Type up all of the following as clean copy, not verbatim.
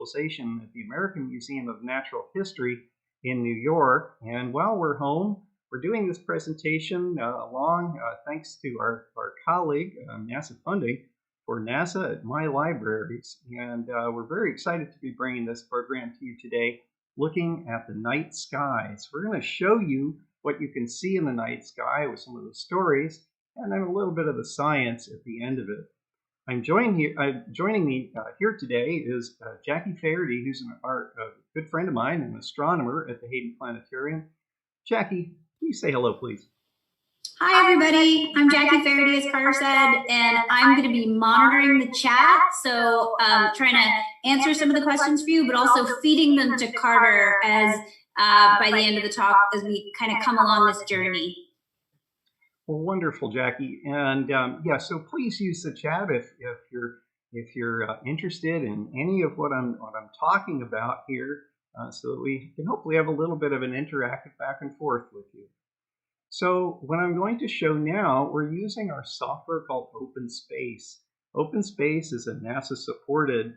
Civilization at the American Museum of Natural History in New York. And while we're home, we're doing this presentation thanks to our colleague, NASA funding, for NASA at My Libraries. And we're very excited to be bringing this program to you today, looking at the night sky. So we're going to show you what you can see in the night sky with some of the stories, and then a little bit of the science at the end of it. Joining me here today is Jackie Faherty, who's a good friend of mine, an astronomer at the Hayden Planetarium. Jackie, can you say hello, please? Hi, everybody. I'm Jackie Faherty, as Carter said, and I'm going to be monitoring the chat, so trying to answer some of the questions for you, but also feeding them to Carter as by the end of the talk as we kind of come along this journey. Well, wonderful, Jackie, and yeah, so please use the chat if you're interested in any of what I'm talking about here, so that we can hopefully have a little bit of an interactive back and forth with you. So what I'm going to show now, we're using our software called OpenSpace. OpenSpace is a NASA-supported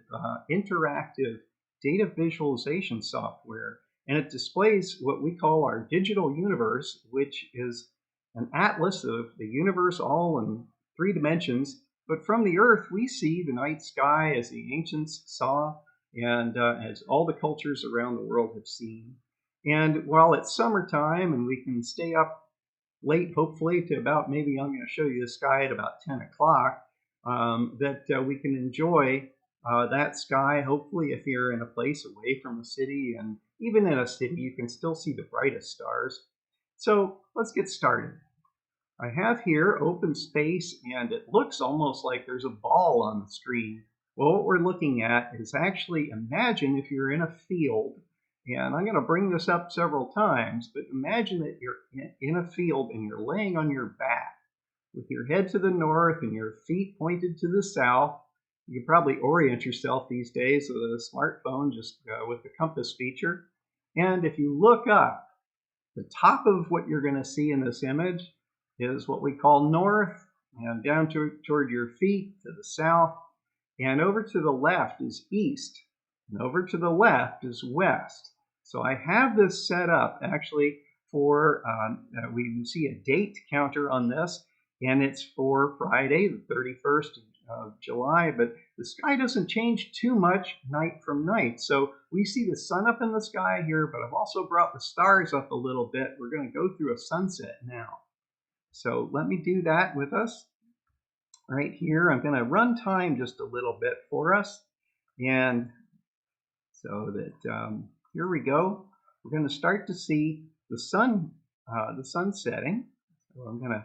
interactive data visualization software, and it displays what we call our digital universe, which is an atlas of the universe all in 3 dimensions. But from the Earth, we see the night sky as the ancients saw and as all the cultures around the world have seen. And while it's summertime and we can stay up late, hopefully, to about, maybe I'm going to show you the sky at about 10 o'clock, we can enjoy that sky. Hopefully, if you're in a place away from a city, and even in a city, you can still see the brightest stars. So let's get started. I have here OpenSpace, and it looks almost like there's a ball on the screen. Well, what we're looking at is actually, imagine if you're in a field, and I'm going to bring this up several times, but imagine that you're in a field and you're laying on your back with your head to the north and your feet pointed to the south. You can probably orient yourself these days with a smartphone, just with the compass feature. And if you look up, the top of what you're going to see in this image is what we call north, and down toward your feet to the south, and over to the left is east, and over to the left is west. So I have this set up actually for, we see a date counter on this, and it's for Friday, the 31st of July, but the sky doesn't change too much night from night. So we see the sun up in the sky here, but I've also brought the stars up a little bit. We're going to go through a sunset now. So let me do that with us. Right here, I'm going to run time just a little bit for us. And so that, here we go. We're going to start to see the sun setting. So I'm going to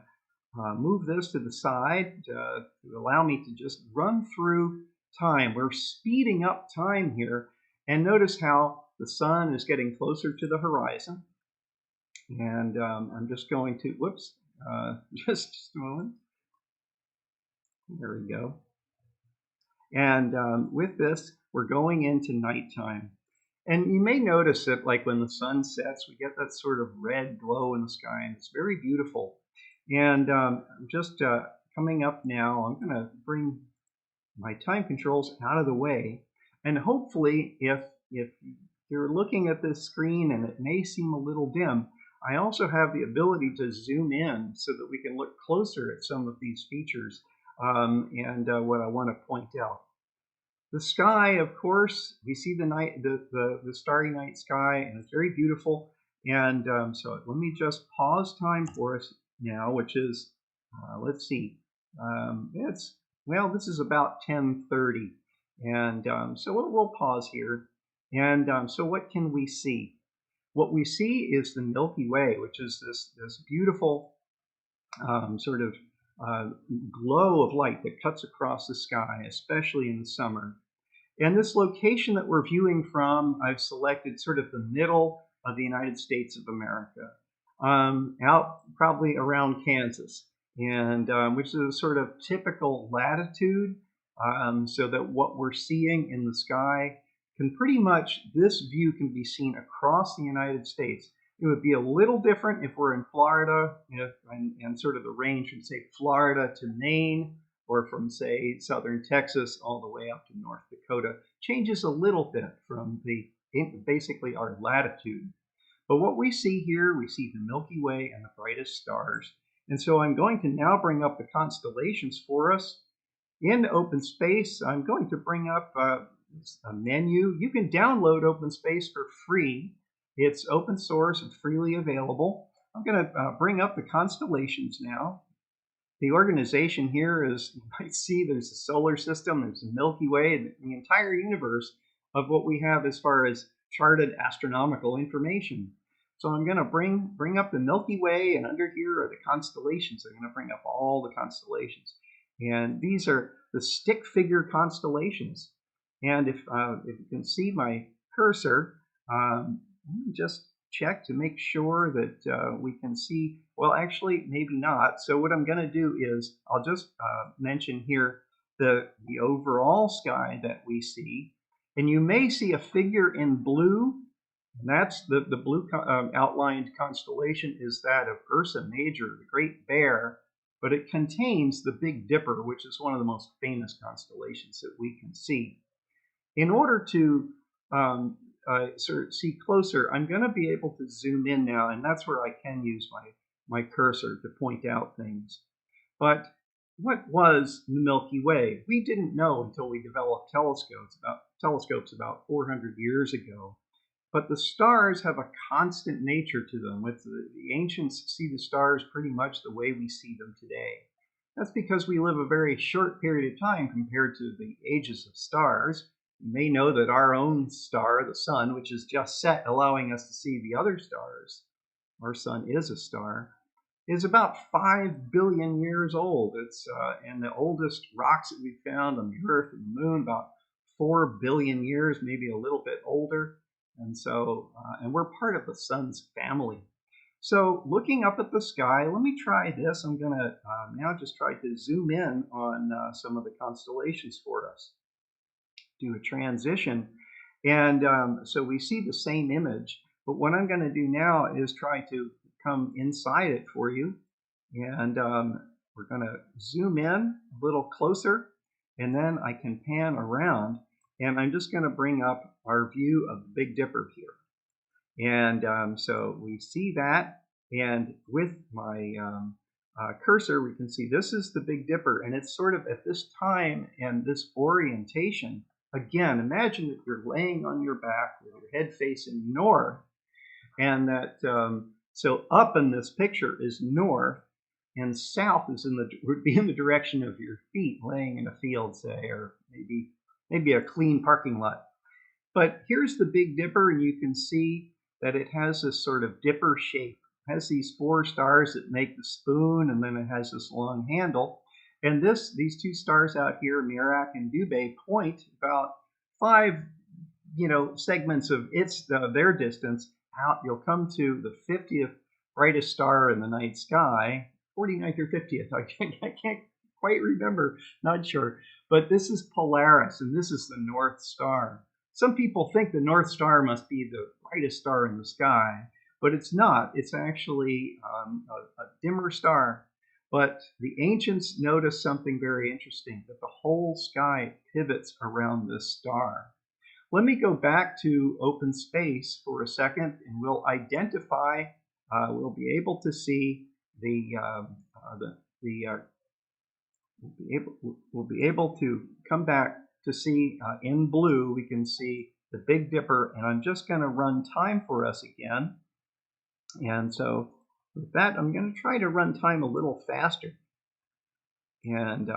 move this to the side to allow me to just run through time. We're speeding up time here, and notice how the sun is getting closer to the horizon. And I'm just going to, whoops, just a moment. There we go. And with this, we're going into nighttime. And you may notice that, like when the sun sets, we get that sort of red glow in the sky, and it's very beautiful. And just coming up now, I'm going to bring my time controls out of the way. And hopefully, if you're looking at this screen and it may seem a little dim, I also have the ability to zoom in so that we can look closer at some of these features and what I want to point out. The sky, of course, we see the starry night sky, and it's very beautiful. And so let me just pause time for us now, which is, let's see, this is about 10:30. And so we'll pause here. And so what can we see? What we see is the Milky Way, which is this beautiful sort of glow of light that cuts across the sky, especially in the summer. And this location that we're viewing from, I've selected sort of the middle of the United States of America, out probably around Kansas, and which is a sort of typical latitude, so that what we're seeing in the sky can pretty much, this view can be seen across the United States. It would be a little different if we're in Florida, and sort of the range would say Florida to Maine, or from, say, southern Texas all the way up to North Dakota. Changes a little bit from basically our latitude. But what we see here, we see the Milky Way and the brightest stars. And so I'm going to now bring up the constellations for us. In OpenSpace, I'm going to bring up a menu. You can download OpenSpace for free. It's open source and freely available. I'm going to bring up the constellations now. The organization here is, you might see, there's a solar system, there's the Milky Way, the entire universe of what we have as far as charted astronomical information. So I'm going to bring up the Milky Way, and under here are the constellations. I'm going to bring up all the constellations. And these are the stick figure constellations. And if you can see my cursor, let me just check to make sure that we can see. Well, actually, maybe not. So what I'm going to do is I'll just mention here the overall sky that we see. And you may see a figure in blue. And that's the blue outlined constellation is that of Ursa Major, the Great Bear, but it contains the Big Dipper, which is one of the most famous constellations that we can see. In order to sort of see closer, I'm going to be able to zoom in now, and that's where I can use my cursor to point out things. But what was the Milky Way? We didn't know until we developed telescopes about 400 years ago. But the stars have a constant nature to them. The ancients see the stars pretty much the way we see them today. That's because we live a very short period of time compared to the ages of stars. You may know that our own star, the sun, which is just set, allowing us to see the other stars, our sun is a star, is about 5 billion years old. It's and the oldest rocks that we've found on the Earth and the Moon, about 4 billion years, maybe a little bit older. And so, and we're part of the sun's family. So looking up at the sky, let me try this. I'm going to now just try to zoom in on some of the constellations for us. Do a transition. And so we see the same image. But what I'm going to do now is try to come inside it for you. And we're going to zoom in a little closer. And then I can pan around. And I'm just going to bring up our view of the Big Dipper here. And so we see that. And with my cursor, we can see this is the Big Dipper. And it's sort of at this time and this orientation. Again, imagine that you're laying on your back with your head facing north. And that, so up in this picture is north. And south is would be in the direction of your feet laying in a field, say, or maybe a clean parking lot. But here's the Big Dipper, and you can see that it has this sort of dipper shape. It has these 4 stars that make the spoon, and then it has this long handle. And these 2 stars out here, Merak and Dubhe, point about 5, segments of their distance out. You'll come to the 50th brightest star in the night sky, 49th or 50th. I can't quite remember, not sure. But this is Polaris, and this is the North Star. Some people think the North Star must be the brightest star in the sky, but it's not. It's actually a dimmer star. But the ancients noticed something very interesting, that the whole sky pivots around this star. Let me go back to OpenSpace for a second, and we'll identify, we'll be able to see we'll be able to come back to see in blue, we can see the Big Dipper, and I'm just going to run time for us again. And so with that, I'm going to try to run time a little faster. And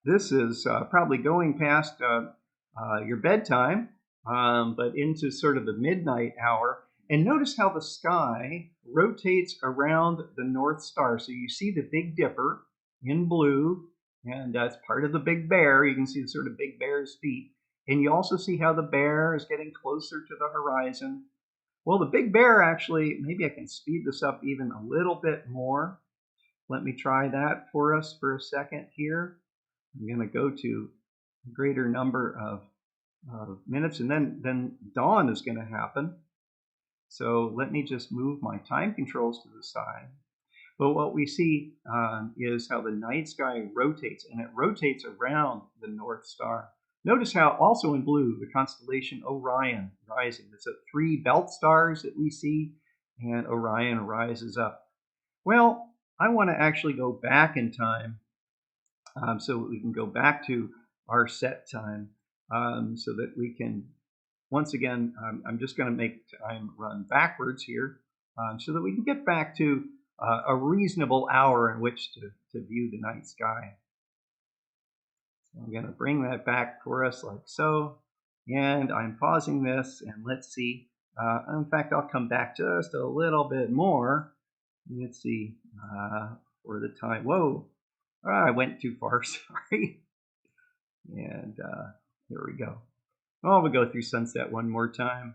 this is probably going past your bedtime, but into sort of the midnight hour. And notice how the sky rotates around the North Star. So you see the Big Dipper in blue, and that's part of the Big Bear. You can see the sort of Big Bear's feet. And you also see how the bear is getting closer to the horizon. Well, the Big Bear actually, maybe I can speed this up even a little bit more. Let me try that for us for a second here. I'm going to go to a greater number of minutes, and then dawn is going to happen. So let me just move my time controls to the side. But what we see is how the night sky rotates, and it rotates around the North Star. Notice how also in blue, the constellation Orion rising. It's 3 belt stars that we see, and Orion rises up. Well, I want to actually go back in time so that we can go back to our set time so that we can, once again, I'm just going to make time run backwards here so that we can get back to a reasonable hour in which to view the night sky. So I'm going to bring that back for us like so. And I'm pausing this, and let's see. In fact, I'll come back just a little bit more. Let's see for the time. Whoa, I went too far, sorry. And here we go. Well, we'll go through sunset one more time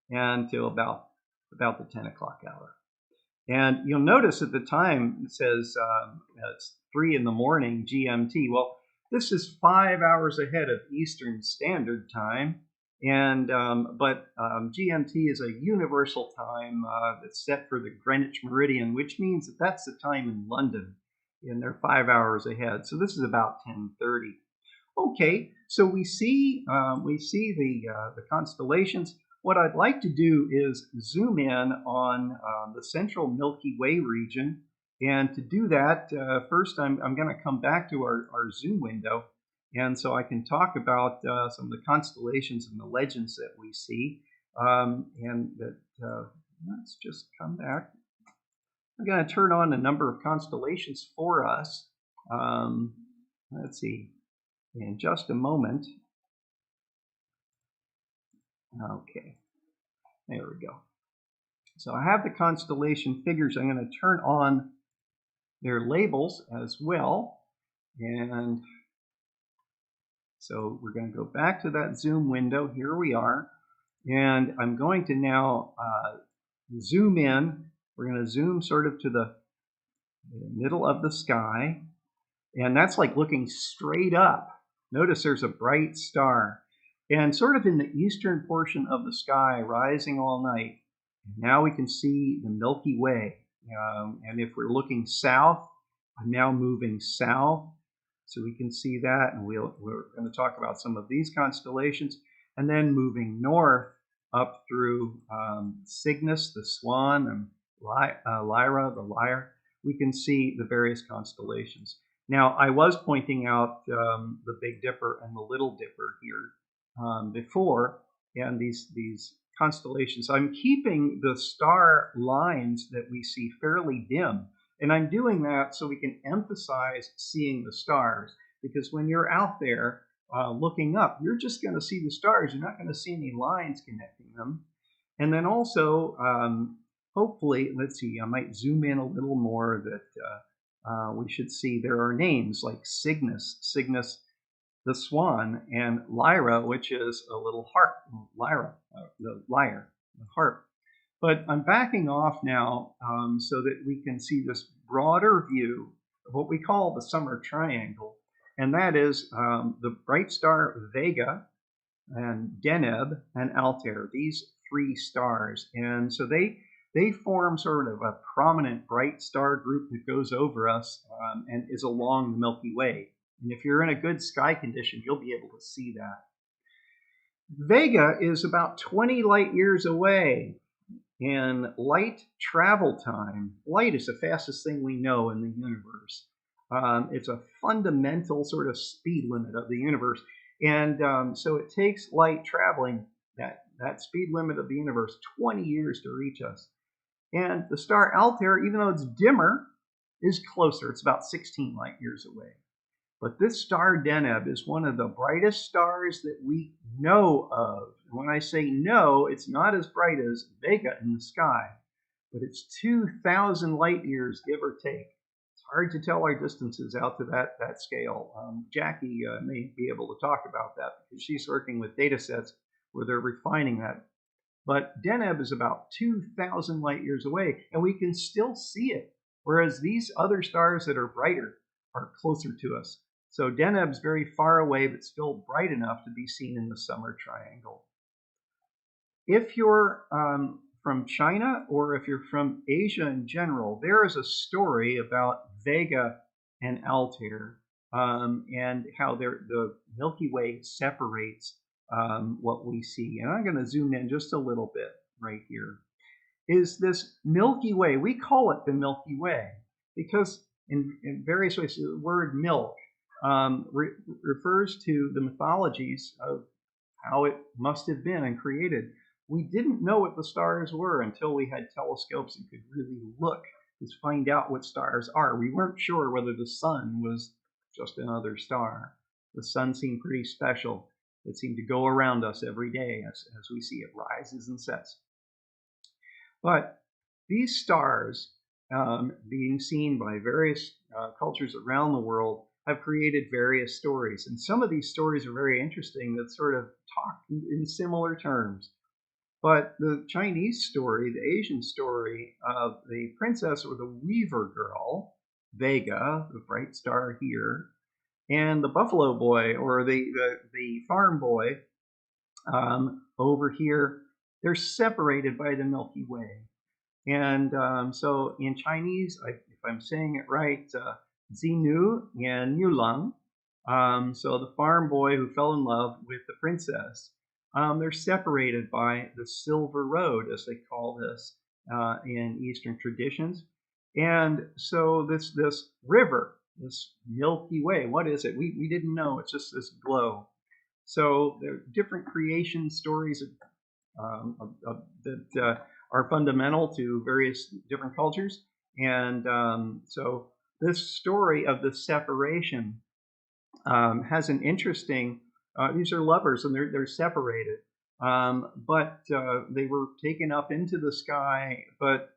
until about the 10 o'clock hour. And you'll notice at the time it says it's 3 in the morning GMT. Well, this is 5 hours ahead of Eastern Standard Time. And but GMT is a universal time that's set for the Greenwich Meridian, which means that that's the time in London, and they're 5 hours ahead. So this is about 10:30. Okay, so we see the constellations. What I'd like to do is zoom in on the central Milky Way region, and to do that, first I'm going to come back to our zoom window. And so I can talk about some of the constellations and the legends that we see. And that let's just come back. I'm going to turn on a number of constellations for us. Let's see, in just a moment. Okay, there we go. So I have the constellation figures. I'm going to turn on their labels as well. And so we're going to go back to that zoom window. Here we are. And I'm going to now zoom in. We're going to zoom sort of to the middle of the sky. And that's like looking straight up. Notice there's a bright star. And sort of in the eastern portion of the sky, rising all night. Now we can see the Milky Way. And if we're looking south, I'm now moving south. So we can see that, and we're going to talk about some of these constellations. And then moving north up through Cygnus, the Swan, and Lyra, the Lyre, we can see the various constellations. Now, I was pointing out the Big Dipper and the Little Dipper here before, and these constellations. I'm keeping the star lines that we see fairly dim. And I'm doing that so we can emphasize seeing the stars, because when you're out there looking up, you're just going to see the stars. You're not going to see any lines connecting them. And then also, hopefully, let's see, I might zoom in a little more that we should see there are names like Cygnus, the Swan, and Lyra, which is a little harp, Lyra, the lyre, the harp. But I'm backing off now so that we can see this broader view of what we call the summer triangle. And that is the bright star Vega and Deneb and Altair, these 3 stars. And so they form sort of a prominent bright star group that goes over us and is along the Milky Way. And if you're in a good sky condition, you'll be able to see that. Vega is about 20 light years away. In light travel time, light is the fastest thing we know in the universe. It's a fundamental sort of speed limit of the universe. And so it takes light traveling that speed limit of the universe 20 years to reach us. And the star Altair, even though it's dimmer, is closer. It's about 16 light years away. But this star Deneb is one of the brightest stars that we know of. And when I say no, it's not as bright as Vega in the sky, but it's 2,000 light years, give or take. It's hard to tell our distances out to that scale. Jackie may be able to talk about that because she's working with data sets where they're refining that. But Deneb is about 2,000 light years away, and we can still see it, whereas these other stars that are brighter are closer to us. So Deneb's very far away, but still bright enough to be seen in the summer triangle. If you're from China or if you're from Asia in general, there is a story about Vega and Altair and how the Milky Way separates what we see. And I'm going to zoom in just a little bit right here. Is this Milky Way? We call it the Milky Way because in various ways the word milk refers to the mythologies of how it must have been and created. We didn't know what the stars were until we had telescopes and could really look to find out what stars are. We weren't sure whether the sun was just another star. The sun seemed pretty special. It seemed to go around us every day as we see it rises and sets. But these stars, being seen by various cultures around the world, have created various stories. And some of these stories are very interesting that sort of talk in similar terms. But the Chinese story, the Asian story of the princess or the weaver girl, Vega, the bright star here, and the buffalo boy or the farm boy over here, they're separated by the Milky Way. And so in Chinese, if I'm saying it right, Xinu and Yulang, so the farm boy who fell in love with the princess, they're separated by the Silver Road, as they call this in Eastern traditions. And so this river, this Milky Way, what is it? We didn't know. It's just this glow. So there are different creation stories that are fundamental to various different cultures. And so this story of the separation has an interesting, these are lovers and they're separated, but they were taken up into the sky, but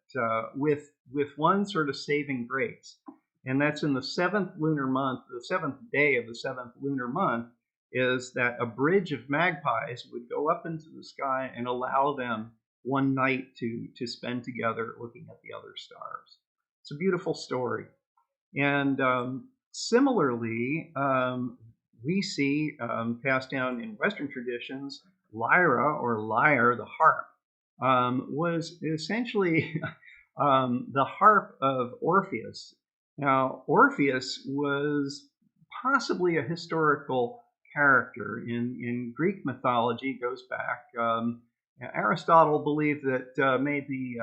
with one sort of saving grace. And that's in the 7th lunar month, the 7th day of the 7th lunar month, is that a bridge of magpies would go up into the sky and allow them one night to spend together looking at the other stars. It's a beautiful story. And similarly, we see passed down in Western traditions, lyra or lyre, the harp, was essentially the harp of Orpheus. Now, Orpheus was possibly a historical character in Greek mythology. Goes back. Aristotle believed that maybe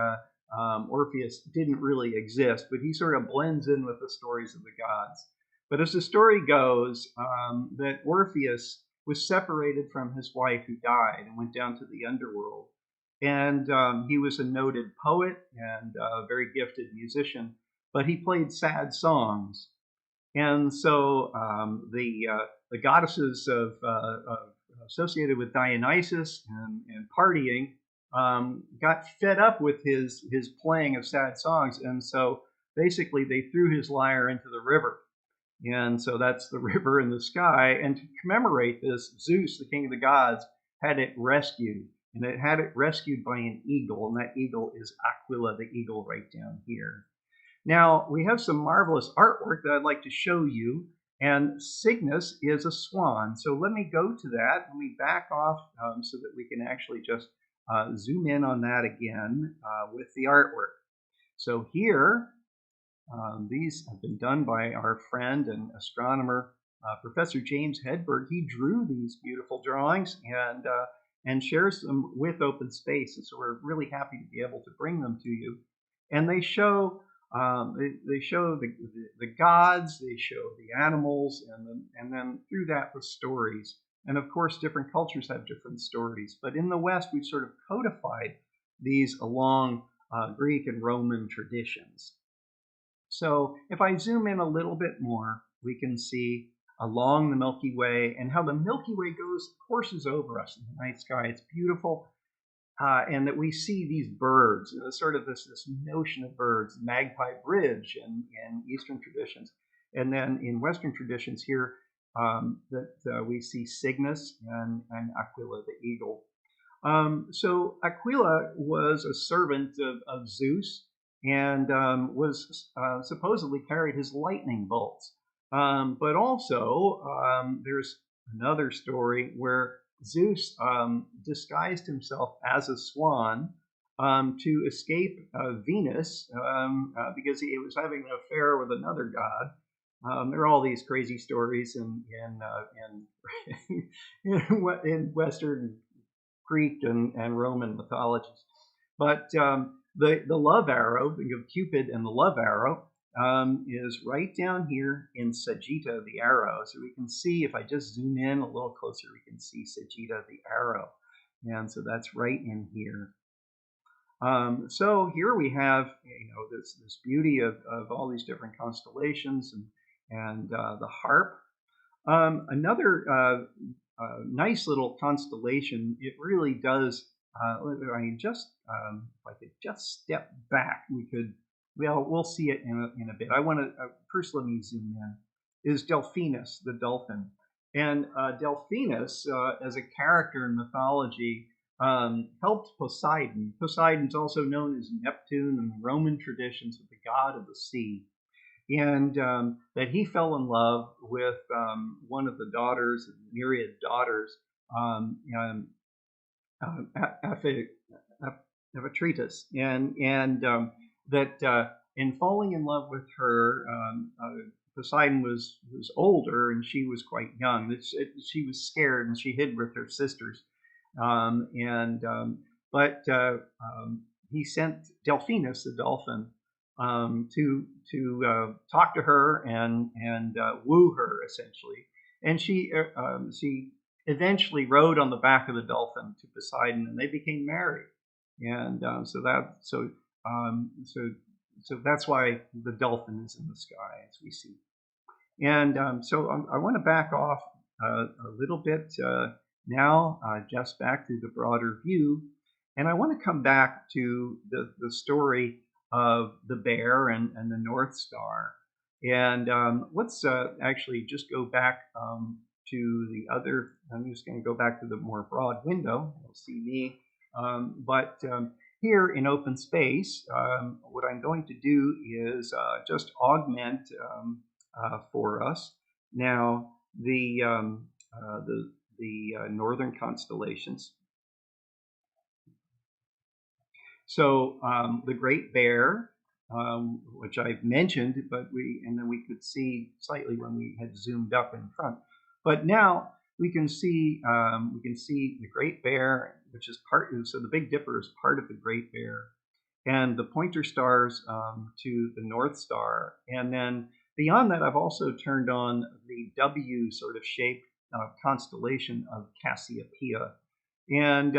Orpheus didn't really exist, but he sort of blends in with the stories of the gods. But as the story goes, that Orpheus was separated from his wife who died and went down to the underworld. And he was a noted poet and a very gifted musician, but he played sad songs. And so the goddesses associated with Dionysus and partying got fed up with his playing of sad songs, and so basically they threw his lyre into the river. And so that's the river in the sky. And to commemorate this, Zeus, the king of the gods, had it rescued. And it had it rescued by an eagle, and that eagle is Aquila, the eagle right down here. Now, we have some marvelous artwork that I'd like to show you, and Cygnus is a swan. So let me go to that. Let me back off so that we can actually just zoom in on that again with the artwork. So here, these have been done by our friend and astronomer, Professor James Hedberg. He drew these beautiful drawings and shares them with OpenSpace, and so we're really happy to be able to bring them to you. And they show they show the gods, they show the animals, and then through that the stories. And of course, different cultures have different stories. But in the West, we've sort of codified these along Greek and Roman traditions. So if I zoom in a little bit more, we can see along the Milky Way and how the Milky Way courses over us in the night sky. It's beautiful. And that we see these birds, sort of this notion of birds, magpie bridge in Eastern traditions. And then in Western traditions here, that we see Cygnus and Aquila the eagle. So Aquila was a servant of Zeus and was supposedly carried his lightning bolts. But also there's another story where Zeus disguised himself as a swan to escape Venus because he was having an affair with another god. There are all these crazy stories in Western Greek and Roman mythologies. But the love arrow, think of Cupid and the love arrow, is right down here in Sagitta, the arrow. So we can see, if I just zoom in a little closer, we can see Sagitta, the arrow. And so that's right in here. So here we have, this beauty of all these different constellations and the harp. Another nice little constellation. It really does. If I could just step back, we'll see it in a bit. I want to first, let me zoom in. Is Delphinus the Dolphin, and Delphinus as a character in mythology helped Poseidon. Poseidon's also known as Neptune in the Roman traditions, the god of the sea. And that he fell in love with one of the daughters, myriad daughters, Aphetritus, and that in falling in love with her, Poseidon was older and she was quite young. She was scared and she hid with her sisters, but he sent Delphinus the dolphin to talk to her and woo her, essentially. And she eventually rode on the back of the dolphin to Poseidon, and they became married. And so that's why the dolphin is in the sky, as we see. And so I want to back off a little bit now, just back to the broader view, and I want to come back to the story of the bear and the North Star. And let's actually just go back to the other. I'm just going to go back to the more broad window. You'll see me. But here in OpenSpace, what I'm going to do is just augment for us now the northern constellations. So the Great Bear, which I've mentioned, and then we could see slightly when we had zoomed up in front. But now we can see the Great Bear, which is so the Big Dipper is part of the Great Bear, and the pointer stars to the North Star. And then beyond that, I've also turned on the W sort of shaped constellation of Cassiopeia. And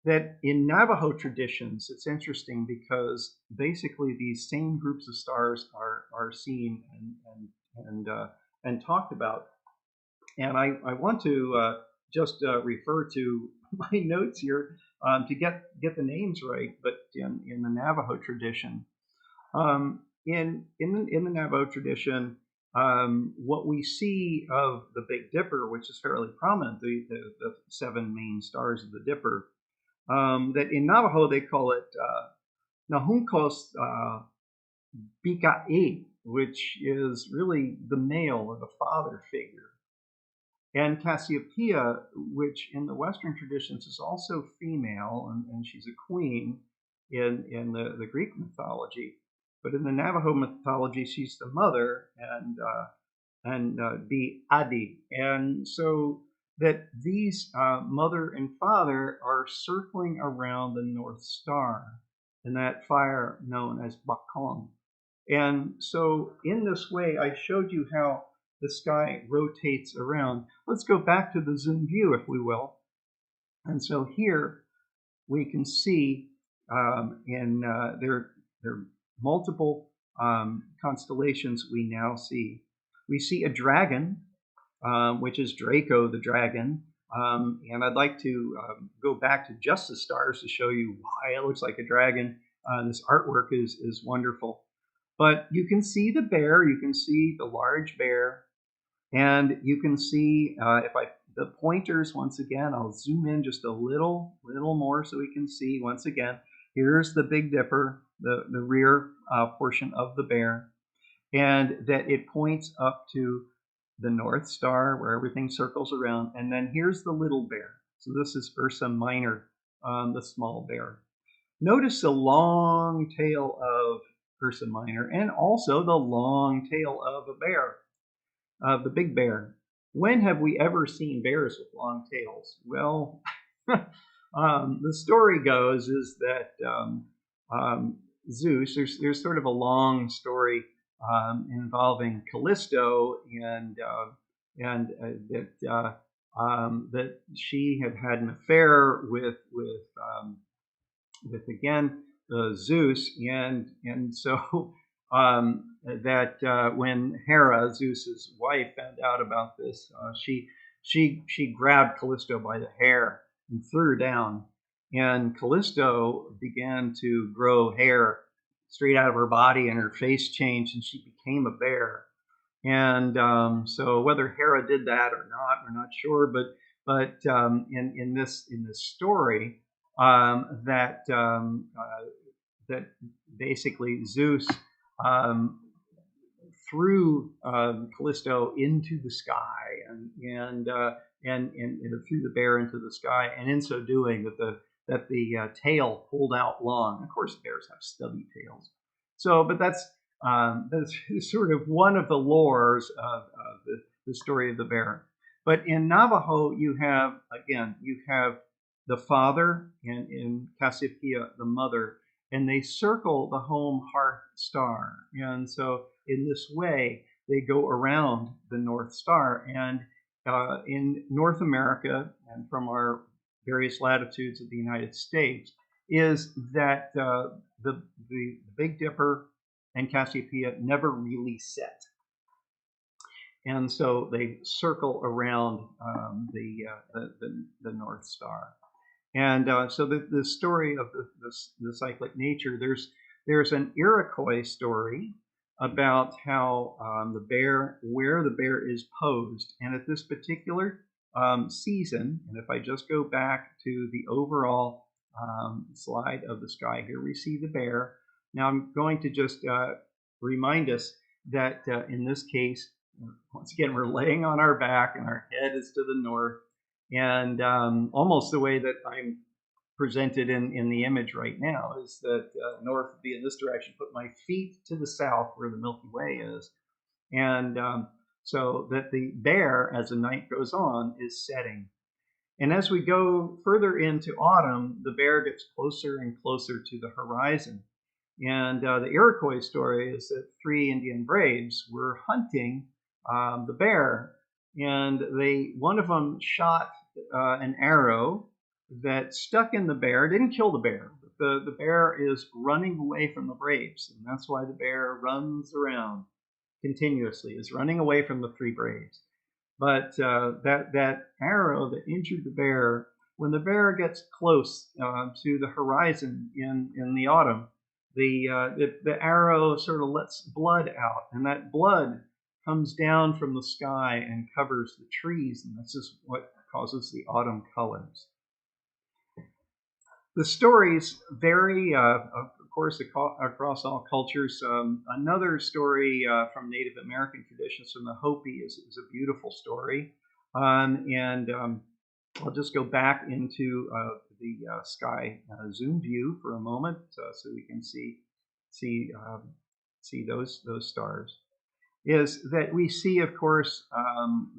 that in Navajo traditions, it's interesting because basically these same groups of stars are seen and talked about. And I want to just refer to my notes here to get the names right. But in the Navajo tradition, in the Navajo tradition, what we see of the Big Dipper, which is fairly prominent, the 7 main stars of the Dipper, that in Navajo they call it Nahunkos Bika'i, which is really the male or the father figure. And Cassiopeia, which in the Western traditions is also female, and she's a queen in the Greek mythology. But in the Navajo mythology, she's the mother and the Adi. And so that these mother and father are circling around the North Star in that fire known as Bakong. And so in this way, I showed you how the sky rotates around. Let's go back to the zoom view, if we will. And so here we can see there are multiple constellations we now see. We see a dragon, which is Draco the Dragon. And I'd like to go back to just the stars to show you why it looks like a dragon. This artwork is wonderful. But you can see the bear, you can see the large bear, and you can see the pointers once again. I'll zoom in just a little more so we can see once again. Here's the Big Dipper, the rear portion of the bear, and that it points up to the North Star where everything circles around. And then here's the little bear. So this is Ursa Minor, the small bear. Notice the long tail of Ursa Minor and also the long tail of a bear, of the big bear. When have we ever seen bears with long tails? Well, the story goes is that Zeus, there's sort of a long story involving Callisto that she had an affair with again Zeus, and so that when Hera, Zeus's wife, found out about this, she grabbed Callisto by the hair and threw her down, and Callisto began to grow hair straight out of her body, and her face changed, and she became a bear. And so whether Hera did that or not, we're not sure. But in this story, that basically Zeus threw Callisto into the sky and threw the bear into the sky, and in so doing, that the tail pulled out long. Of course, bears have stubby tails. So, but that's sort of one of the lores of the story of the bear. But in Navajo, you have the father, and in Cassiopeia, the mother, and they circle the home hearth star. And so in this way, they go around the North Star. And in North America, and from our various latitudes of the United States, is that the Big Dipper and Cassiopeia never really set. And so they circle around the North Star. And so the story of the cyclic nature, there's an Iroquois story about how where the bear is posed. And at this particular season, and if I just go back to the overall slide of the sky here, we see the bear. Now I'm going to just remind us that in this case, once again, we're laying on our back and our head is to the north, and almost the way that I'm presented in the image right now is that north would be in this direction, put my feet to the south where the Milky Way is, and so that the bear, as the night goes on, is setting. And as we go further into autumn, the bear gets closer and closer to the horizon. And the Iroquois story is that 3 Indian braves were hunting the bear, and one of them shot an arrow that stuck in the bear. Didn't kill the bear. But the bear is running away from the braves, and that's why the bear runs around continuously, is running away from the 3 braves. But that arrow that injured the bear, when the bear gets close to the horizon in the autumn, the arrow sort of lets blood out, and that blood comes down from the sky and covers the trees, and this is what causes the autumn colors. The stories vary, of course, across all cultures. Another story from Native American traditions from the Hopi is a beautiful story. And I'll just go back into the sky zoom view for a moment so we can see those stars. Is that we see, of course,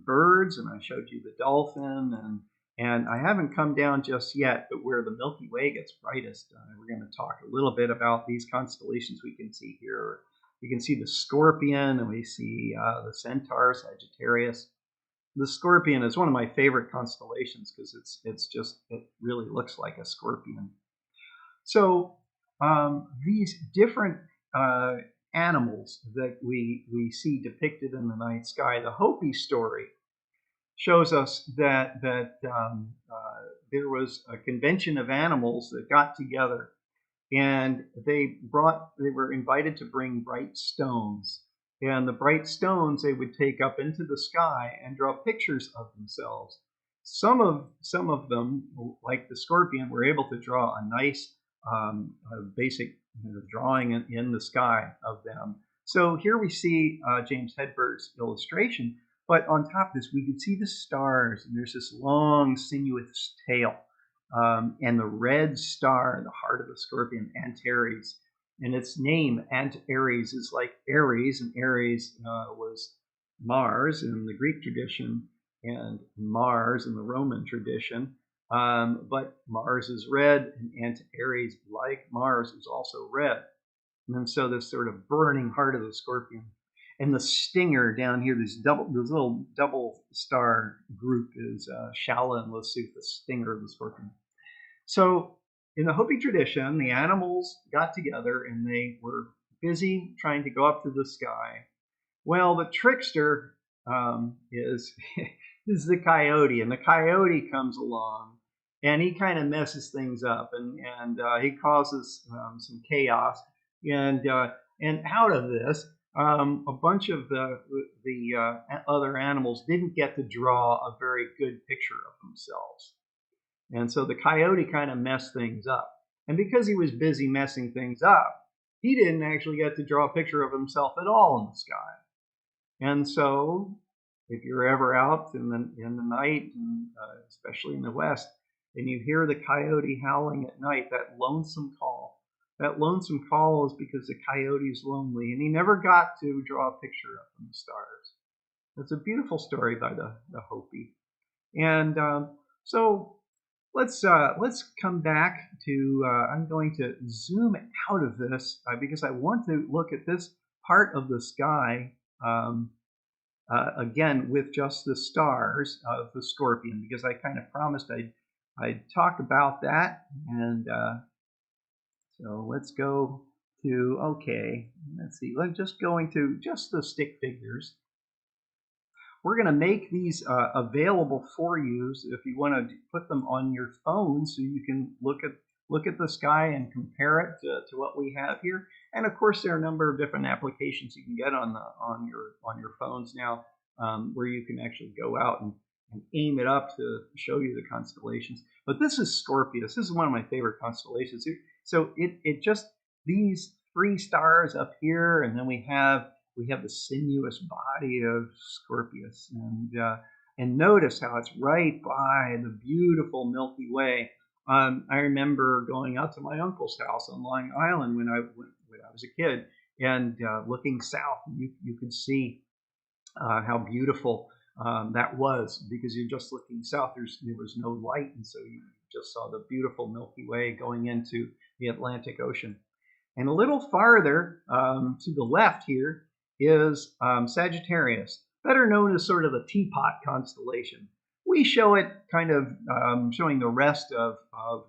birds, and I showed you the dolphin, and I haven't come down just yet, but where the Milky Way gets brightest, we're going to talk a little bit about these constellations we can see here. You can see the Scorpion, and we see the Centaur, Sagittarius. The Scorpion is one of my favorite constellations because it really looks like a scorpion. So these different animals that we see depicted in the night sky, the Hopi story shows us that there was a convention of animals that got together, and they were invited to bring bright stones, and the bright stones they would take up into the sky and draw pictures of themselves. Some of them, like the Scorpion, were able to draw a nice basic drawing in the sky of them. So here we see James Hedberg's illustration. But on top of this, we can see the stars, and there's this long, sinuous tail. and the red star, the heart of the Scorpion, Antares. And its name, Antares, is like Aries, and Aries was Mars in the Greek tradition and Mars in the Roman tradition. But Mars is red, and Antares, like Mars, is also red. And so this sort of burning heart of the Scorpion. And the stinger down here, this little double star group is Shala and Lasut, the stinger of the Scorpion. So in the Hopi tradition, the animals got together and they were busy trying to go up to the sky. Well, the trickster is the coyote, and the coyote comes along and he kind of messes things up, and he causes some chaos, and out of this, a bunch of the other animals didn't get to draw a very good picture of themselves. And so the coyote kind of messed things up. And because he was busy messing things up, he didn't actually get to draw a picture of himself at all in the sky. And so if you're ever out in the night, and, especially in the West, and you hear the coyote howling at night, that lonesome call is because the coyote is lonely, and he never got to draw a picture up in the stars. It's a beautiful story by the Hopi. And so let's come back to, I'm going to zoom out of this because I want to look at this part of the sky again with just the stars of the Scorpion, because I kind of promised I'd talk about that. And so let's go to, okay, let's see, let's just go into just the stick figures. We're going to make these available for you if you want to put them on your phone, so you can look at the sky and compare it to what we have here. And of course, there are a number of different applications you can get on your phones now, where you can actually go out and aim it up to show you the constellations. But this is Scorpius. This is one of my favorite constellations. So it just, these three stars up here, and then we have the sinuous body of Scorpius, and notice how it's right by the beautiful Milky Way. I remember going out to my uncle's house on Long Island when I was a kid, and looking south, you could see how beautiful that was, because you're just looking south. There was no light, and so you just saw the beautiful Milky Way going into the Atlantic Ocean. And a little farther to the left here is Sagittarius, better known as sort of a teapot constellation. We show it kind of showing the rest of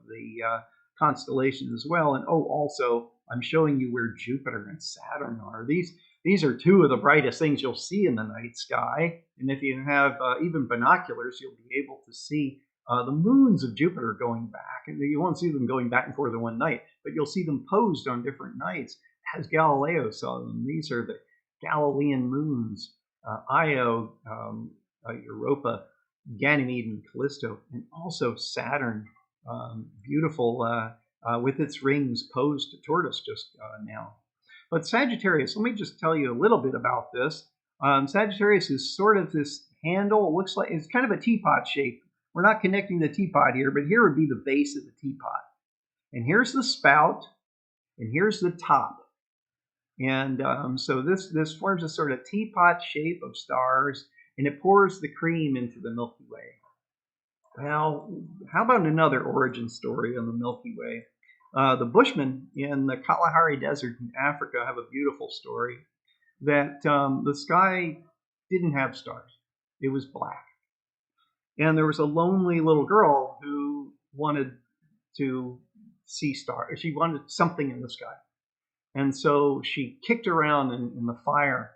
the constellations as well. And also I'm showing you where Jupiter and Saturn are. These are two of the brightest things you'll see in the night sky. And if you have even binoculars, you'll be able to see the moons of Jupiter going back. And you won't see them going back and forth in one night, but you'll see them posed on different nights, as Galileo saw them. These are the Galilean moons, Io, Europa, Ganymede, and Callisto, and also Saturn, beautiful with its rings posed toward us just now. But Sagittarius, let me just tell you a little bit about this. Sagittarius is sort of this handle. It looks like it's kind of a teapot shape. We're not connecting the teapot here, but here would be the base of the teapot. And here's the spout, and here's the top. And so this forms a sort of teapot shape of stars, and it pours the cream into the Milky Way. Well, how about another origin story on the Milky Way? The Bushmen in the Kalahari Desert in Africa have a beautiful story that the sky didn't have stars. It was black. And there was a lonely little girl who wanted to see stars. She wanted something in the sky. And so she kicked around in the fire,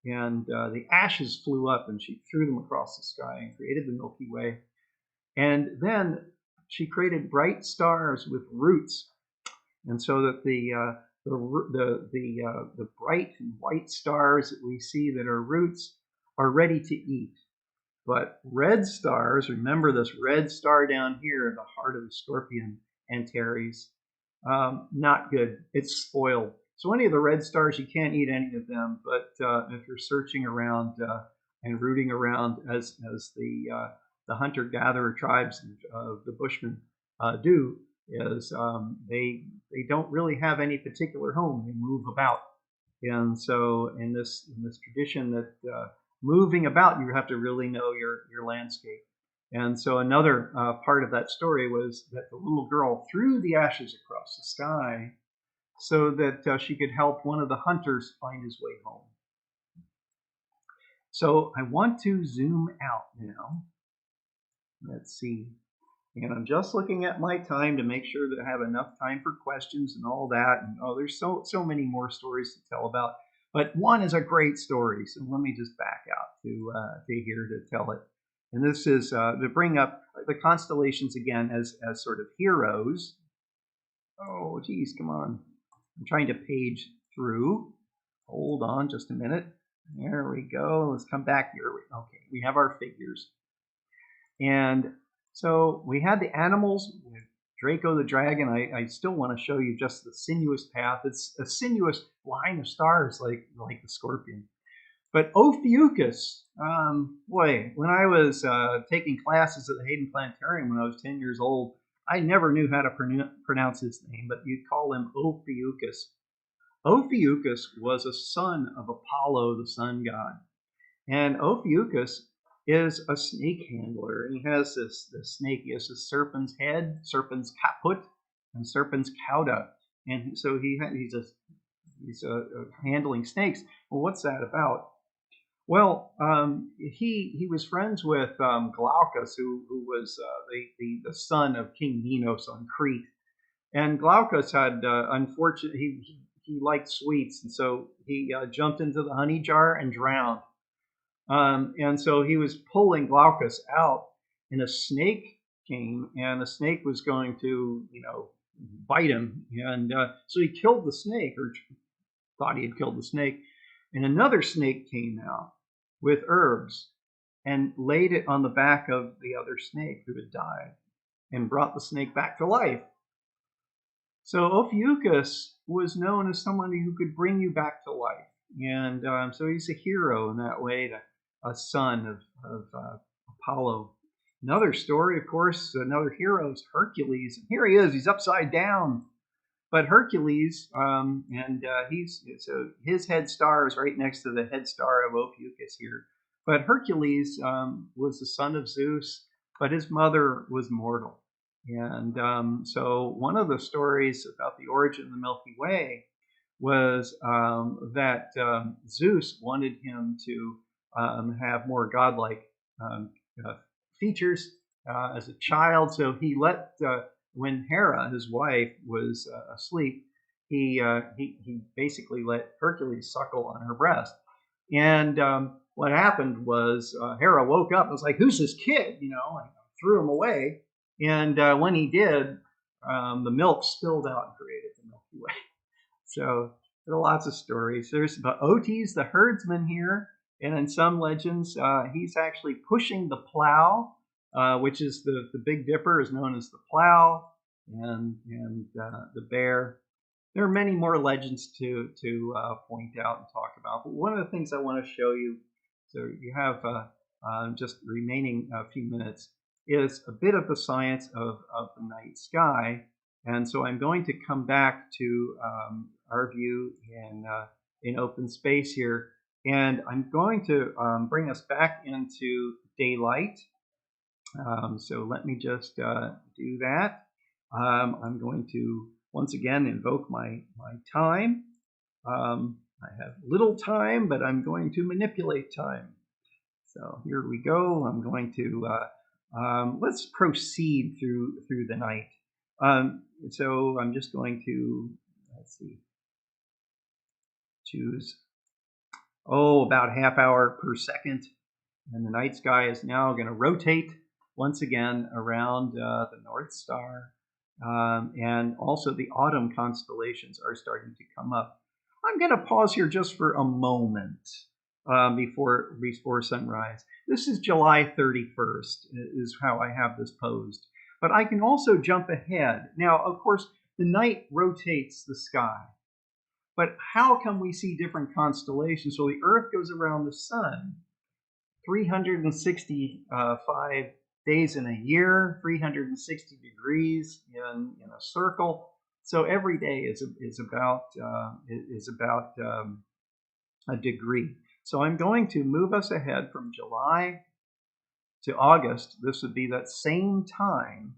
and the ashes flew up, and she threw them across the sky and created the Milky Way. And then she created bright stars with roots, and so that the bright and white stars that we see that are roots are ready to eat. But red stars, remember this red star down here, the heart of the Scorpion, Antares, not good. It's spoiled. So any of the red stars, you can't eat any of them. But if you're searching around and rooting around as the hunter-gatherer tribes of the Bushmen do is they don't really have any particular home. They move about, and so in this tradition that moving about, you have to really know your landscape. And so another part of that story was that the little girl threw the ashes across the sky so that she could help one of the hunters find his way home. So I want to zoom out now. Let's see. And I'm just looking at my time to make sure that I have enough time for questions and all that. And oh, there's so many more stories to tell about. But one is a great story, so let me just back out to here to tell it. And this is to bring up the constellations again as sort of heroes. Oh, geez, come on. I'm trying to page through. Hold on just a minute. There we go. Let's come back here. Okay, we have our figures. And so we had the animals with Draco the Dragon. I still want to show you just the sinuous path. It's a sinuous line of stars like the Scorpion. But Ophiuchus, boy, when I was taking classes at the Hayden Planetarium when I was 10 years old, I never knew how to pronounce his name, but you'd call him Ophiuchus. Ophiuchus was a son of Apollo, the sun god. And Ophiuchus is a snake handler. And he has this snake. He has a serpent's head, serpent's caput, and serpent's cauda. And so he's handling snakes. Well, what's that about? Well, he was friends with Glaucus, who was the son of King Minos on Crete. And Glaucus had unfortunately he liked sweets, and so he jumped into the honey jar and drowned. And so he was pulling Glaucus out, and a snake came, and the snake was going to, bite him. And so he killed the snake, or thought he had killed the snake. And another snake came out with herbs and laid it on the back of the other snake who had died and brought the snake back to life. So Ophiuchus was known as somebody who could bring you back to life. And so he's a hero in that way, a son of Apollo. Another story, of course, another hero is Hercules. And here he is, he's upside down. But Hercules, so his head star is right next to the head star of Ophiuchus here. But Hercules was the son of Zeus, but his mother was mortal. And so one of the stories about the origin of the Milky Way was that Zeus wanted him to have more godlike features as a child. So he let, when Hera, his wife, was asleep, he basically let Hercules suckle on her breast. And what happened was Hera woke up and was like, "Who's this kid?" And threw him away. And when he did, the milk spilled out and created the Milky Way. So there are lots of stories. There's Otis, the herdsman here, and in some legends, he's actually pushing the plow, which is the Big Dipper is known as the plow, and the bear. There are many more legends to point out and talk about. But one of the things I want to show you, so you have just remaining a few minutes, is a bit of the science of the night sky. And so I'm going to come back to our view in OpenSpace here, and I'm going to bring us back into daylight. So let me just do that. I'm going to once again invoke my time. I have little time, but I'm going to manipulate time. So here we go. I'm going to let's proceed through the night. So I'm just going to, let's see, choose, about half hour per second. And the night sky is now going to rotate once again around the North Star. And also the autumn constellations are starting to come up. I'm going to pause here just for a moment before sunrise. This is July 31st is how I have this posed. But I can also jump ahead. Now, of course, the night rotates the sky. But how can we see different constellations? So the Earth goes around the sun 365 days in a year, 360 degrees in a circle. So every day is about a degree. So I'm going to move us ahead from July to August. This would be that same time,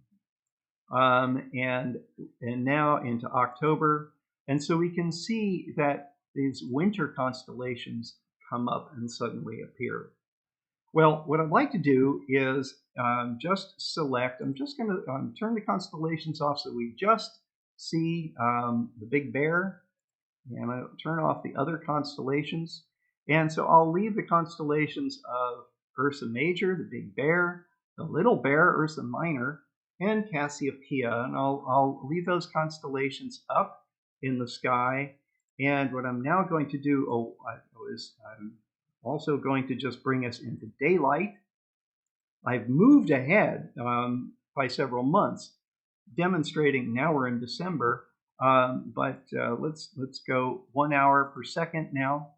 and now into October. And so we can see that these winter constellations come up and suddenly appear. Well, what I'd like to do is just select, I'm just going to turn the constellations off so we just see the Big Bear, and I'll turn off the other constellations. And so I'll leave the constellations of Ursa Major, the Big Bear, the Little Bear, Ursa Minor, and Cassiopeia. And I'll leave those constellations up in the sky. And what I'm now going to do I'm also going to just bring us into daylight. I've moved ahead by several months, demonstrating now we're in December, but let's go 1 hour per second now.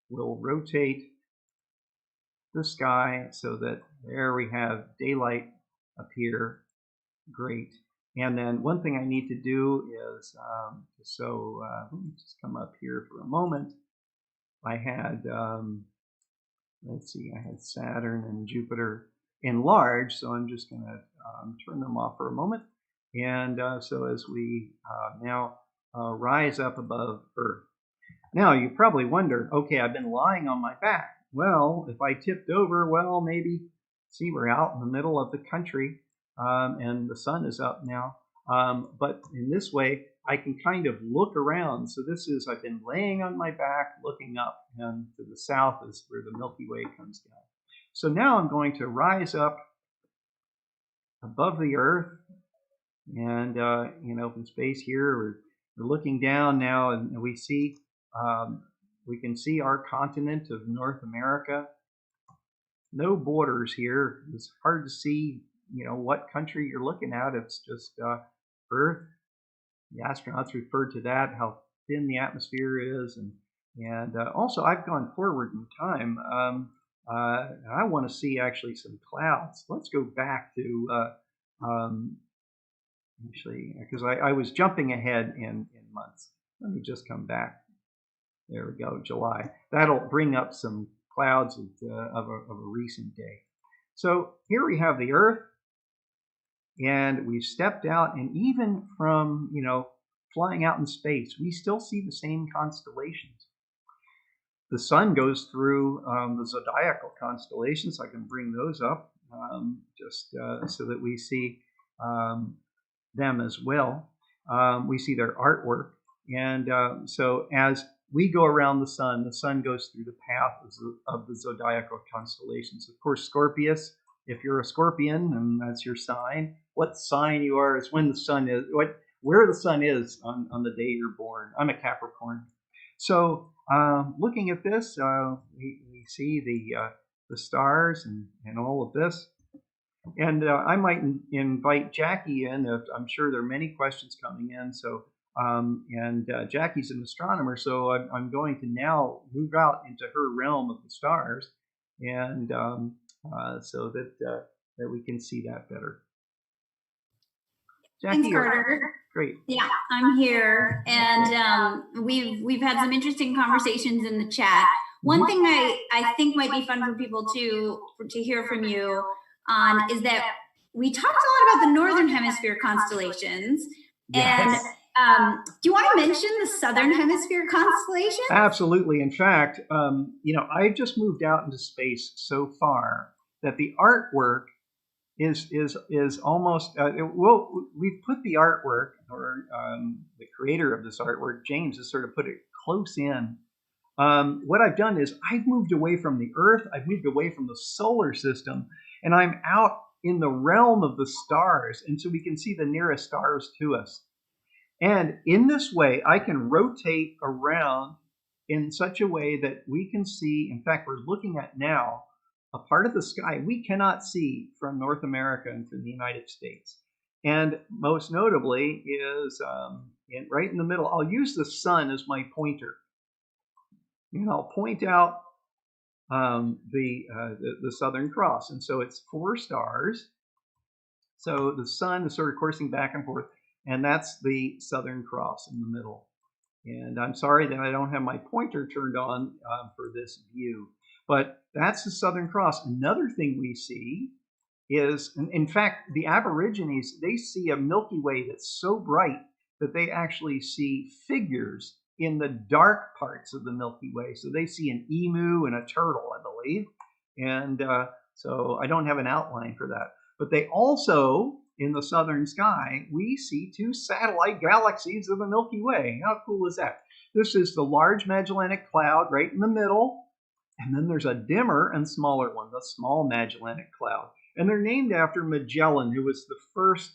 We'll rotate the sky so that there we have daylight appear. Great. And then one thing I need to do is, let me just come up here for a moment. I had, let's see, I had Saturn and Jupiter enlarged, so I'm just going to turn them off for a moment. And so as we now rise up above Earth. Now you probably wonder, okay, I've been lying on my back. Well, if I tipped over, well, maybe, see, we're out in the middle of the country, and the sun is up now. But in this way, I can kind of look around. So this is, I've been laying on my back, looking up, and to the south is where the Milky Way comes down. So now I'm going to rise up above the Earth, and in open space here, we're looking down now, and we see, we can see our continent of North America. No borders here. It's hard to see, what country you're looking at. It's just Earth. The astronauts referred to that, how thin the atmosphere is, and also I've gone forward in time. I want to see actually some clouds. Let's go back to actually, because I was jumping ahead in months. Let me just come back. There we go, July. That'll bring up some clouds of a recent day. So here we have the Earth, and we've stepped out, and even from, flying out in space, we still see the same constellations. The sun goes through the zodiacal constellations. I can bring those up just so that we see them as well. We see their artwork, and so as we go around the sun goes through the path of the zodiacal constellations. Of course, Scorpius, if you're a Scorpion, and that's your sign, what sign you are is when the sun is, where the sun is on the day you're born. I'm a Capricorn. So looking at this, we see the stars and all of this. And I might invite Jackie in. I'm sure there are many questions coming in. So Jackie's an astronomer, so I'm going to now move out into her realm of the stars, and so that we can see that better. Jackie, thanks, Carter. Great. Yeah, I'm here, and we've had some interesting conversations in the chat. One thing I think might be fun for people to hear from you on is that we talked a lot about the Northern Hemisphere constellations, yes. And do you want to mention the Southern Hemisphere constellation? Absolutely. In fact, I've just moved out into space so far that the artwork is almost we've put the artwork, or the creator of this artwork, James, has sort of put it close in. What I've done is I've moved away from the Earth, I've moved away from the solar system, and I'm out in the realm of the stars, and so we can see the nearest stars to us. And in this way, I can rotate around in such a way that we can see, in fact, we're looking at now a part of the sky we cannot see from North America into the United States. And most notably is right in the middle. I'll use the sun as my pointer. And I'll point out the Southern Cross. And so it's 4 stars. So the sun is sort of coursing back and forth, and that's the Southern Cross in the middle. And I'm sorry that I don't have my pointer turned on for this view, but that's the Southern Cross. Another thing we see is, in fact, the Aborigines, they see a Milky Way that's so bright that they actually see figures in the dark parts of the Milky Way. So they see an emu and a turtle, I believe. And so I don't have an outline for that. But they also, in the southern sky, we see two satellite galaxies of the Milky Way. How cool is that? This is the Large Magellanic Cloud right in the middle. And then there's a dimmer and smaller one, the Small Magellanic Cloud. And they're named after Magellan, who was the first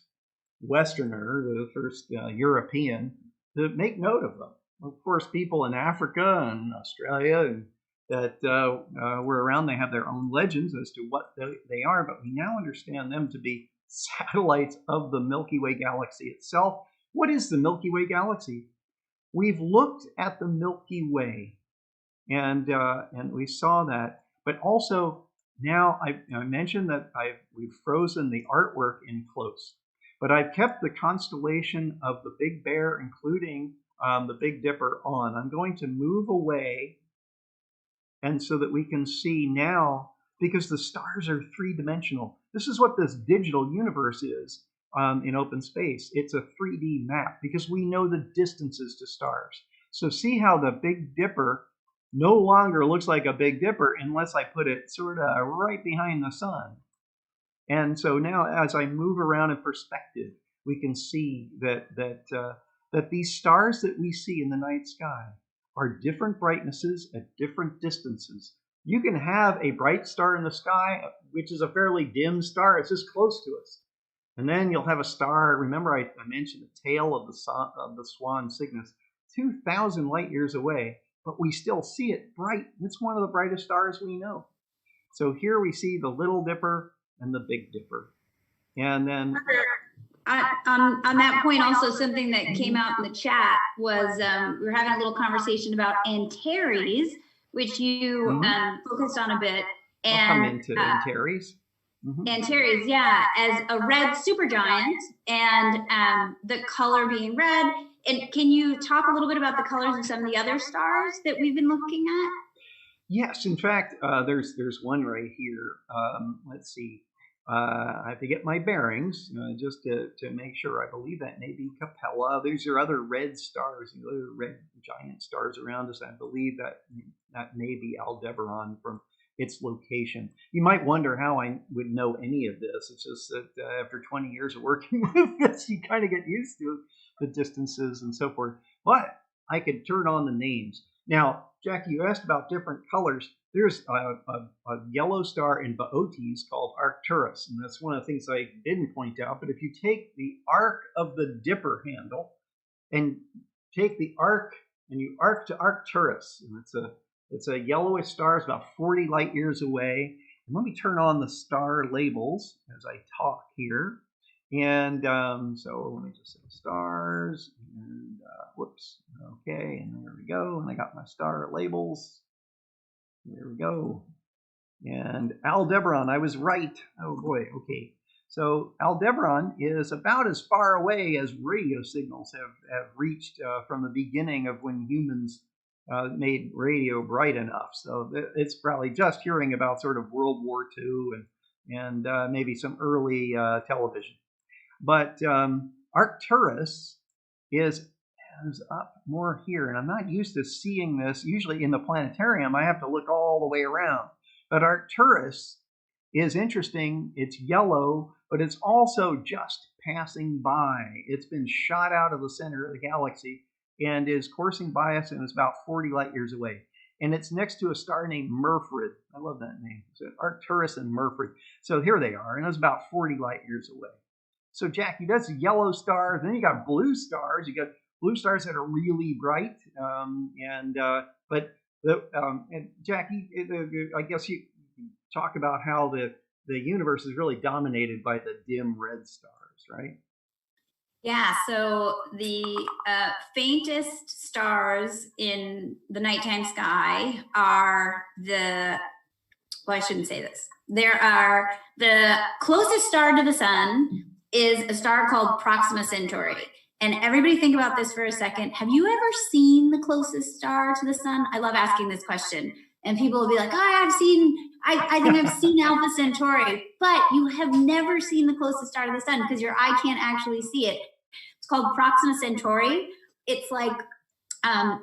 Westerner, the first European, to make note of them. Of course, people in Africa and Australia and that were around, they have their own legends as to what they are, but we now understand them to be satellites of the Milky Way galaxy itself. What is the Milky Way galaxy? We've looked at the Milky Way, and we saw that, but also now I mentioned that we've frozen the artwork in close, but I've kept the constellation of the Big Bear, including the Big Dipper, on. I'm going to move away, and so that we can see now, because the stars are three-dimensional. This is what this digital universe is in OpenSpace. It's a 3D map because we know the distances to stars. So see how the Big Dipper no longer looks like a Big Dipper unless I put it sort of right behind the sun. And so now as I move around in perspective, we can see that these stars that we see in the night sky are different brightnesses at different distances. You can have a bright star in the sky, which is a fairly dim star. It's just close to us. And then you'll have a star. Remember I mentioned the tail of the Swan, Cygnus, 2,000 light years away, but we still see it bright. It's one of the brightest stars we know. So here we see the Little Dipper and the Big Dipper. And then on that point, also something that came out in the chat was we were having a little conversation about Antares, which you focused on a bit. And I'll come into Antares. Antares, yeah, as a red supergiant, and the color being red. And can you talk a little bit about the colors of some of the other stars that we've been looking at? Yes, in fact, there's one right here. Let's see. I have to get my bearings just to make sure. I believe that may be Capella. These are other red stars, other red giant stars around us. I believe that may be Aldebaran from its location. You might wonder how I would know any of this. It's just that after 20 years of working with this, you kind of get used to the distances and so forth. But I could turn on the names. Now, Jackie, you asked about different colors. There's a yellow star in Boötes called Arcturus, and that's one of the things I didn't point out. But if you take the arc of the Dipper handle and take the arc and you arc to Arcturus, and it's a yellowish star, it's about 40 light years away. And let me turn on the star labels as I talk here. And so let me just say stars, and whoops, okay, and there we go. And I got my star labels. There we go. And Aldebaran, I was right. Oh boy, okay. So Aldebaran is about as far away as radio signals have reached from the beginning of when humans made radio bright enough. So it's probably just hearing about sort of World War II and maybe some early television. But Arcturus is up more here, and I'm not used to seeing this. Usually in the planetarium, I have to look all the way around. But Arcturus is interesting. It's yellow, but it's also just passing by. It's been shot out of the center of the galaxy and is coursing by us, and is about 40 light years away. And it's next to a star named Murfrid. I love that name. So Arcturus and Murfrid. So here they are, and it's about 40 light years away. So Jackie, that's yellow stars. Then you got blue stars. You got blue stars that are really bright. And Jackie, I guess you talk about how the universe is really dominated by the dim red stars, right? Yeah, so the faintest stars in the nighttime sky are well, I shouldn't say this. There are the closest star to the sun is a star called Proxima Centauri. And everybody think about this for a second. Have you ever seen the closest star to the sun? I love asking this question. And people will be like, I think I've seen Alpha Centauri, but you have never seen the closest star to the sun because your eye can't actually see it. It's called Proxima Centauri. It's like,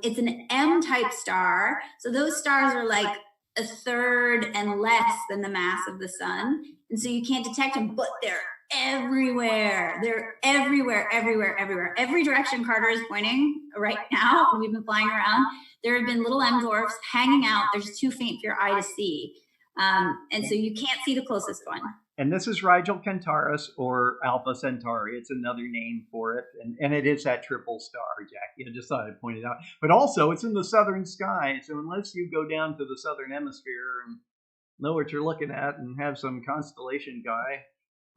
it's an M-type star. So those stars are like a third and less than the mass of the sun. And so you can't detect them, but they're everywhere. They're everywhere, everywhere, everywhere. Every direction Carter is pointing right now, when we've been flying around, there have been little M dwarfs hanging out. They're just too faint for your eye to see. And so you can't see the closest one. And this is Rigel Kentaurus, or Alpha Centauri. It's another name for it. And it is that triple star, Jackie. I just thought I'd point it out. But also, it's in the southern sky. So unless you go down to the southern hemisphere and know what you're looking at and have some constellation guy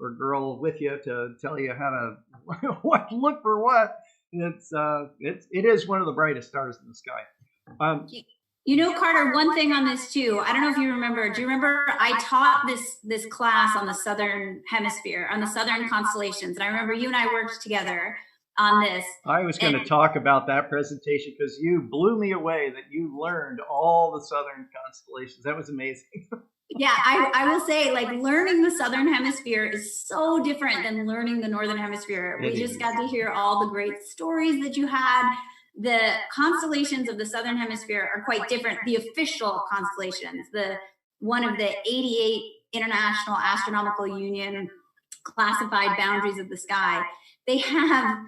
or girl with you to tell you how to what look for what, it is one of the brightest stars in the sky. You know, Carter, one thing on this too, I don't know if you remember, do you remember I taught this class on the southern hemisphere, on the southern constellations, and I remember you and I worked together on this. I was going to talk about that presentation because you blew me away that you learned all the southern constellations. That was amazing. Yeah, I will say, like, learning the southern hemisphere is so different than learning the northern hemisphere. We just got to hear all the great stories that you had. The constellations of the southern hemisphere are quite different. The official constellations, one of the 88 International Astronomical Union classified boundaries of the sky, they have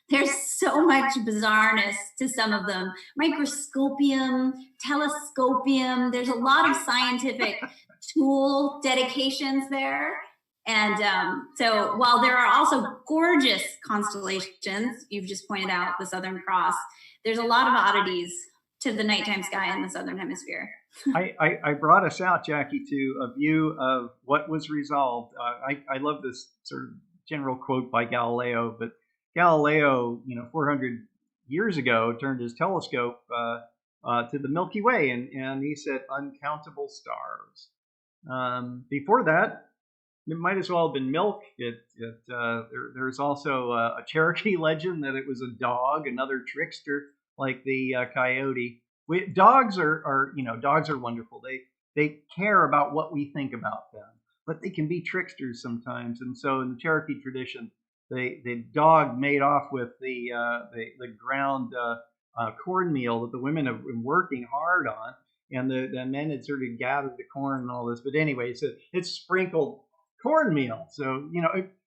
there's so much bizarreness to some of them. Microscopium, telescopium, there's a lot of scientific tool dedications there. And so while there are also gorgeous constellations, you've just pointed out the Southern Cross, there's a lot of oddities to the nighttime sky in the Southern Hemisphere. I brought us out, Jackie, to a view of what was resolved. I love this sort of general quote by Galileo, but Galileo, 400 years ago, turned his telescope to the Milky Way, and he said uncountable stars. Before that, it might as well have been milk. There's also a Cherokee legend that it was a dog, another trickster like the coyote. Dogs are wonderful. They care about what we think about them, but they can be tricksters sometimes. And so in the Cherokee tradition, the dog made off with the ground cornmeal that the women have been working hard on, and the men had sort of gathered the corn and all this. But anyway, so it's sprinkled cornmeal. So,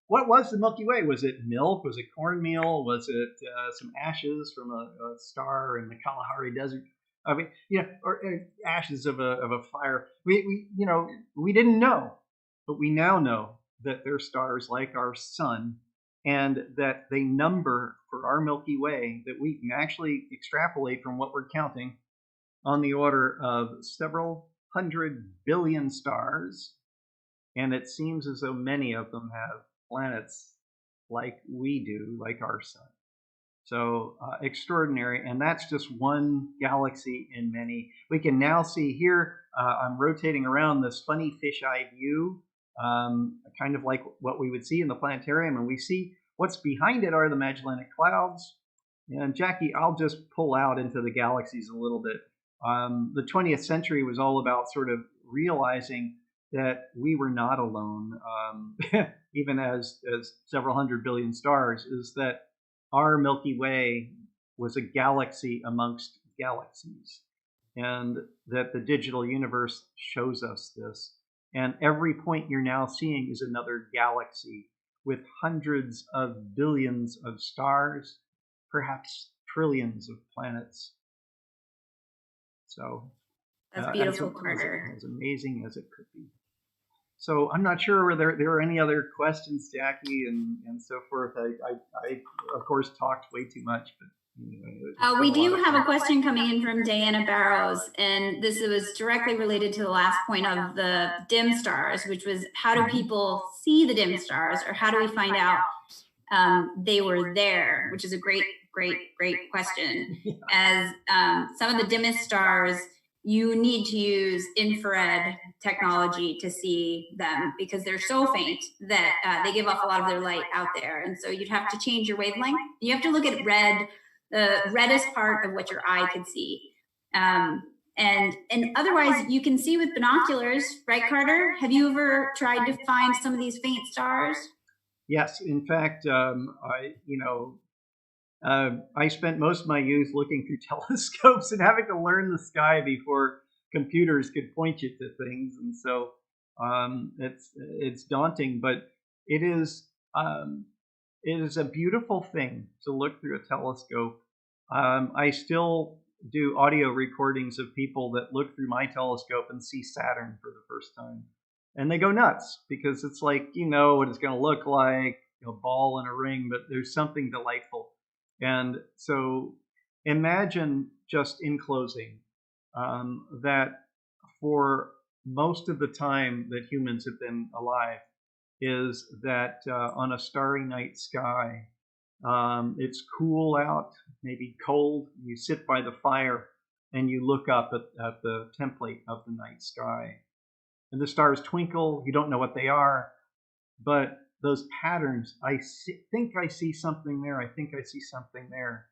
what was the Milky Way? Was it milk? Was it cornmeal? Was it some ashes from a star in the Kalahari Desert? I mean, or ashes of a fire. We didn't know, but we now know that they're stars like our sun, and that they number for our Milky Way, that we can actually extrapolate from what we're counting on the order of several 100 billion stars. And it seems as though many of them have planets like we do, like our sun. So extraordinary. And that's just one galaxy in many. We can now see here, I'm rotating around this funny fisheye view, kind of like what we would see in the planetarium. And we see what's behind it are the Magellanic Clouds. And Jackie, I'll just pull out into the galaxies a little bit. The 20th century was all about sort of realizing that we were not alone, even as several 100 billion stars, is that our Milky Way was a galaxy amongst galaxies, and that the digital universe shows us this. And every point you're now seeing is another galaxy with hundreds of billions of stars, perhaps trillions of planets. So that's beautiful, Carter. As amazing as it could be. So I'm not sure whether there are any other questions, Jackie, and so forth. I of course talked way too much, but anyway. We do have a question coming in from Diana Barrows, and this was directly related to the last point of the dim stars, which was how do people see the dim stars, or how do we find out they were there, which is a great question. Yeah. As some of the dimmest stars you need to use infrared technology to see them because they're so faint that they give off a lot of their light out there. And so you'd have to change your wavelength. You have to look at red, the reddest part of what your eye could see. And otherwise, you can see with binoculars, right, Carter? Have you ever tried to find some of these faint stars? Yes, in fact, I spent most of my youth looking through telescopes and having to learn the sky before computers could point you to things, and so it's daunting, but it is a beautiful thing to look through a telescope. I still do audio recordings of people that look through my telescope and see Saturn for the first time, and they go nuts because it's like, you know what it's going to look like, a ball in a ring, but there's something delightful. And so imagine, just in closing, that for most of the time that humans have been alive is that on a starry night sky, it's cool out, maybe cold, you sit by the fire and you look up at the template of the night sky. And the stars twinkle, you don't know what they are, but those patterns, think I see something there, I think I see something there.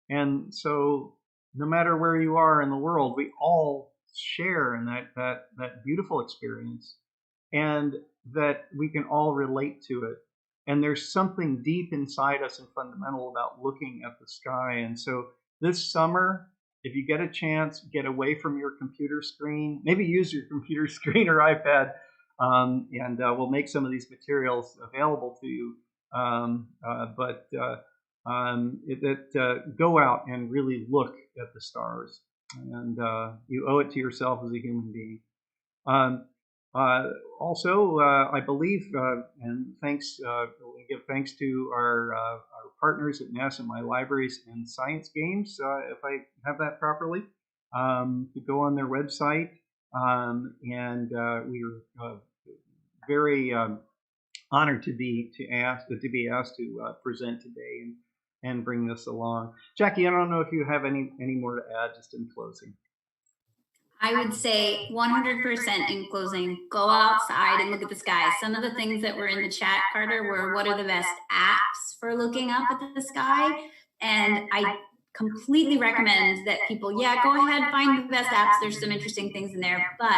And so no matter where you are in the world, we all share in that beautiful experience, and that we can all relate to it. And there's something deep inside us and fundamental about looking at the sky. And so this summer, if you get a chance, get away from your computer screen, maybe use your computer screen or iPad, and we'll make some of these materials available to you. Go out and really look at the stars, and you owe it to yourself as a human being. Also, I believe, and thanks, we give thanks to our partners at NASA, My Libraries and Science Games, if I have that properly, to go on their website. And we are very honored to be asked to present today and bring this along. Jackie, I don't know if you have any more to add, just in closing. I would say 100% in closing, go outside and look at the sky. Some of the things that were in the chat, Carter, were what are the best apps for looking up at the sky? And I completely recommend that people, go ahead, find the best apps. There's some interesting things in there, but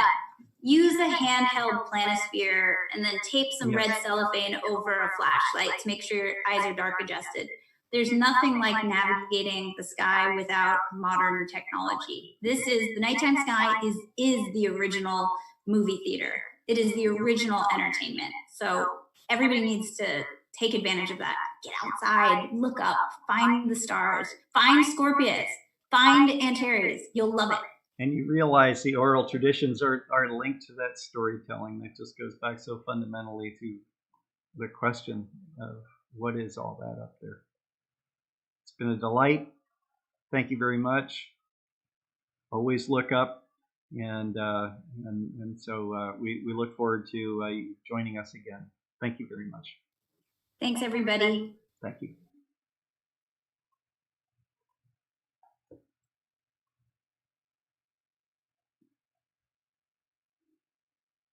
use a handheld planisphere and then tape some red cellophane over a flashlight to make sure your eyes are dark adjusted. There's nothing like navigating the sky without modern technology. The nighttime sky is the original movie theater. It is the original entertainment. So everybody needs to take advantage of that. Get outside, look up, find the stars, find Scorpius, find Antares. You'll love it. And you realize the oral traditions are linked to that storytelling that just goes back so fundamentally to the question of what is all that up there. It's been a delight. Thank you very much. Always look up, and so we look forward to you joining us again. Thank you very much. Thanks, everybody. Thank you.